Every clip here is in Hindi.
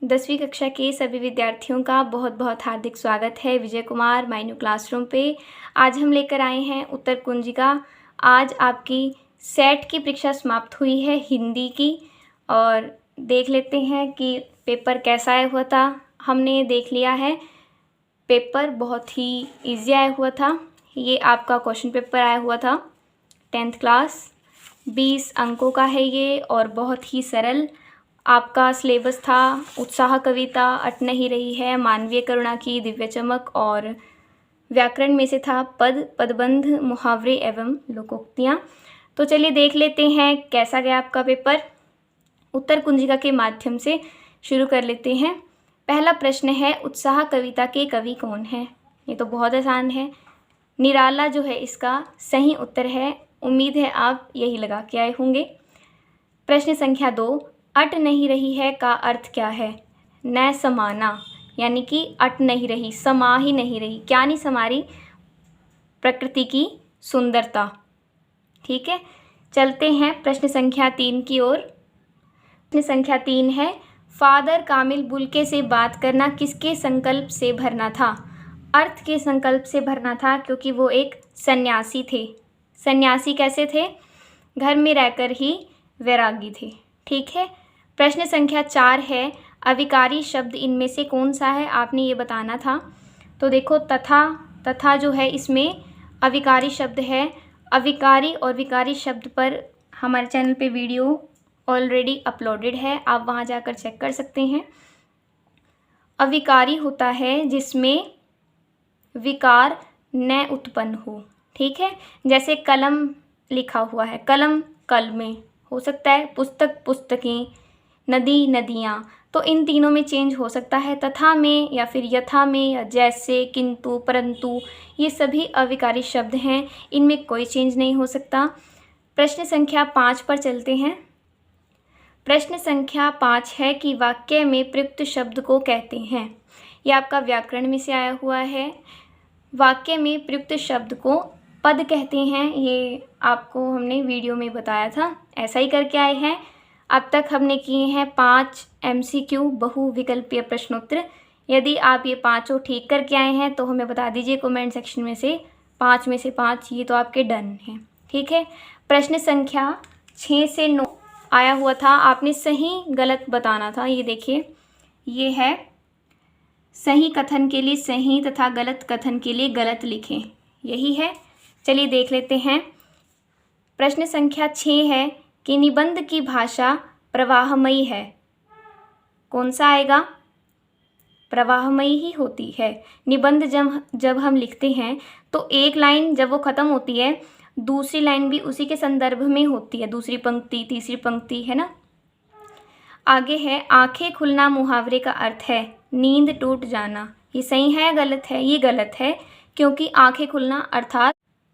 10वीं कक्षा के सभी विद्यार्थियों का बहुत बहुत हार्दिक स्वागत है Vijay Kumar my new classroom पे। आज हम लेकर आए हैं उत्तर कुंजिका। आज आपकी सेट की परीक्षा समाप्त हुई है हिंदी की, और देख लेते हैं कि पेपर कैसा आया हुआ था। हमने देख लिया है, पेपर बहुत ही ईजी आया हुआ था। ये आपका क्वेश्चन पेपर आया हुआ था 10th क्लास, 20 अंकों का है ये और बहुत ही सरल। आपका सिलेबस था उत्साह कविता, अट नहीं रही है, मानवीय करुणा की दिव्य चमक, और व्याकरण में से था पद, पदबंध, मुहावरे एवं लोकोक्तियाँ। तो चलिए देख लेते हैं कैसा गया आपका पेपर। उत्तर कुंजिका के माध्यम से शुरू कर लेते हैं। पहला प्रश्न है, उत्साह कविता के कवि कौन है? ये तो बहुत आसान है, निराला जो है इसका सही उत्तर है। उम्मीद है आप यही लगा के आए होंगे। प्रश्न संख्या 2, अट नहीं रही है का अर्थ क्या है? न समाना, यानी कि अट नहीं रही, समा ही नहीं रही, क्या नहीं समा रही? प्रकृति की सुंदरता। ठीक है, चलते हैं प्रश्न संख्या 3 की ओर। प्रश्न संख्या 3 है, फादर कामिल बुल्के से बात करना किसके संकल्प से भरना था? अर्थ के संकल्प से भरना था, क्योंकि वो एक सन्यासी थे। सन्यासी कैसे थे? घर में रहकर ही वैरागी थे। ठीक है। प्रश्न संख्या 4 है, अविकारी शब्द इनमें से कौन सा है? आपने ये बताना था। तो देखो, तथा जो है इसमें अविकारी शब्द है। अविकारी और विकारी शब्द पर हमारे चैनल पे वीडियो ऑलरेडी अपलोडेड है, आप वहाँ जाकर चेक कर सकते हैं। अविकारी होता है जिसमें विकार न उत्पन्न हो। ठीक है, जैसे कलम लिखा हुआ है, कलम कलमें हो सकता है, पुस्तक पुस्तकें, नदी नदियाँ, तो इन तीनों में चेंज हो सकता है। तथा में या फिर यथा में या जैसे, किंतु, परंतु, ये सभी अविकारी शब्द हैं, इनमें कोई चेंज नहीं हो सकता। प्रश्न संख्या 5 पर चलते हैं। प्रश्न संख्या 5 है कि वाक्य में प्रयुक्त शब्द को कहते हैं। यह आपका व्याकरण में से आया हुआ है। वाक्य में प्रयुक्त शब्द को पद कहते हैं, ये आपको हमने वीडियो में बताया था, ऐसा ही करके आए हैं। अब तक हमने किए हैं 5 MCQ बहुविकल्पीय प्रश्नोत्तर। यदि आप ये पाँचों ठीक करके आए हैं तो हमें बता दीजिए कमेंट सेक्शन में से 5 में से 5, ये तो आपके डन हैं। ठीक है, प्रश्न संख्या 6 से 9 आया हुआ था, आपने सही गलत बताना था। ये देखिए, ये है सही कथन के लिए सही तथा गलत कथन के लिए गलत लिखें, यही है। चलिए देख लेते हैं। प्रश्न संख्या 6 है कि निबंध की भाषा प्रवाहमयी है। कौन सा आएगा? प्रवाहमयी ही होती है। निबंध जब हम लिखते हैं तो एक लाइन जब वो ख़त्म होती है, दूसरी लाइन भी उसी के संदर्भ में होती है, दूसरी पंक्ति, तीसरी पंक्ति, है ना। आगे है, आंखें खुलना मुहावरे का अर्थ है नींद टूट जाना। ये सही है या गलत है? ये गलत है, क्योंकि आंखें खुलना अर्थात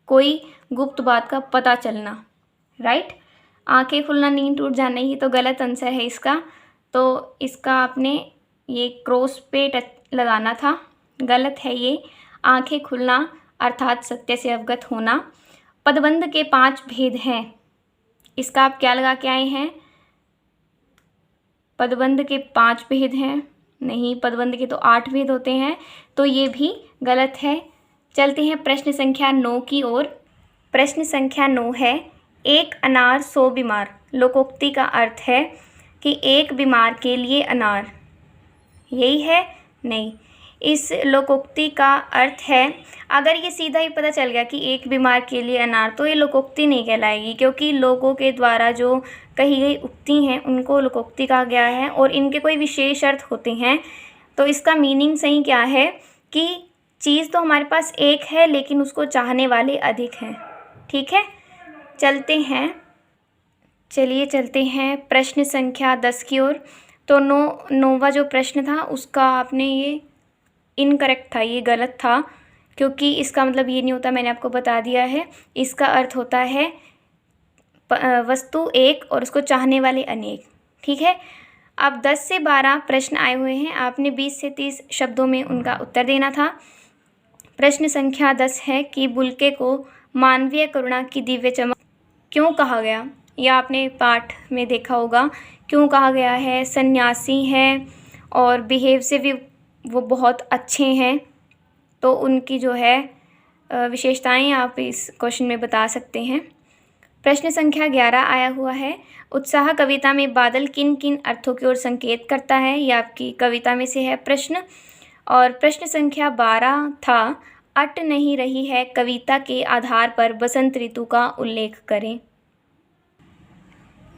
कोई गुप्त बात का पता चलना, राइट। आंखें खुलना नींद टूट जाना, ये तो गलत आंसर है इसका। तो इसका आपने ये क्रॉस पे टच लगाना था, गलत है ये। आंखें खुलना अर्थात सत्य से अवगत होना। पदबंध के 5 भेद हैं, इसका आप क्या लगा के आए हैं? पदबंध के 5 भेद हैं? नहीं, पदबंध के तो 8 भेद होते हैं, तो ये भी गलत है। चलते हैं प्रश्न संख्या 9 की ओर। प्रश्न संख्या 9 है, एक अनार 100 बीमार। लोकोक्ति का अर्थ है कि एक बीमार के लिए अनार, यही है? नहीं, इस लोकोक्ति का अर्थ है, अगर ये सीधा ही पता चल गया कि एक बीमार के लिए अनार, तो ये लोकोक्ति नहीं कहलाएगी, क्योंकि लोगों के द्वारा जो कही गई उक्ति हैं उनको लोकोक्ति कहा गया है, और इनके कोई विशेष अर्थ होते हैं। तो इसका मीनिंग सही क्या है कि चीज़ तो हमारे पास एक है, लेकिन उसको चाहने वाले अधिक हैं। ठीक है, चलिए चलते हैं प्रश्न संख्या 10 की ओर। तो नौवां जो प्रश्न था उसका आपने ये इनकरेक्ट था, ये गलत था, क्योंकि इसका मतलब ये नहीं होता, मैंने आपको बता दिया है। इसका अर्थ होता है वस्तु एक और उसको चाहने वाले अनेक। ठीक है, अब 10 से 12 प्रश्न आए हुए हैं, आपने 20 से 30 शब्दों में उनका उत्तर देना था। प्रश्न संख्या 10 है कि बुल्के को मानवीय करुणा की दिव्य चमक क्यों कहा गया? यह आपने पाठ में देखा होगा, क्यों कहा गया है? सन्यासी है और बिहेव से भी वो बहुत अच्छे हैं। तो उनकी जो है विशेषताएं आप इस क्वेश्चन में बता सकते हैं। प्रश्न संख्या 11 आया हुआ है, उत्साह कविता में बादल किन किन अर्थों की ओर संकेत करता है। ये आपकी कविता में से है प्रश्न। और प्रश्न संख्या 12 था, अट नहीं रही है कविता के आधार पर बसंत ऋतु का उल्लेख करें।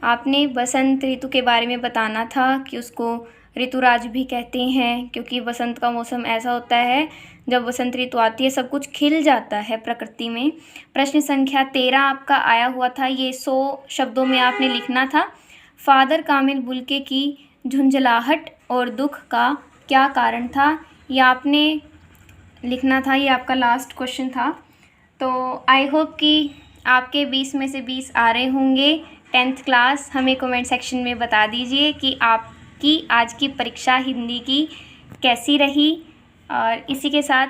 आपने बसंत ऋतु के बारे में बताना था कि उसको ऋतुराज भी कहते हैं, क्योंकि बसंत का मौसम ऐसा होता है जब बसंत ऋतु आती है सब कुछ खिल जाता है प्रकृति में। प्रश्न संख्या 13 आपका आया हुआ था, ये 100 शब्दों में आपने लिखना था। फादर कामिल बुल्के की झुंझलाहट और दुख का क्या कारण था, ये आपने लिखना था। ये आपका लास्ट क्वेश्चन था। तो आई होप कि आपके 20 में से 20 आ रहे होंगे 10th क्लास। हमें कमेंट सेक्शन में बता दीजिए कि आपकी आज की परीक्षा हिंदी की कैसी रही। और इसी के साथ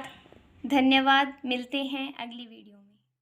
धन्यवाद, मिलते हैं अगली वीडियो में।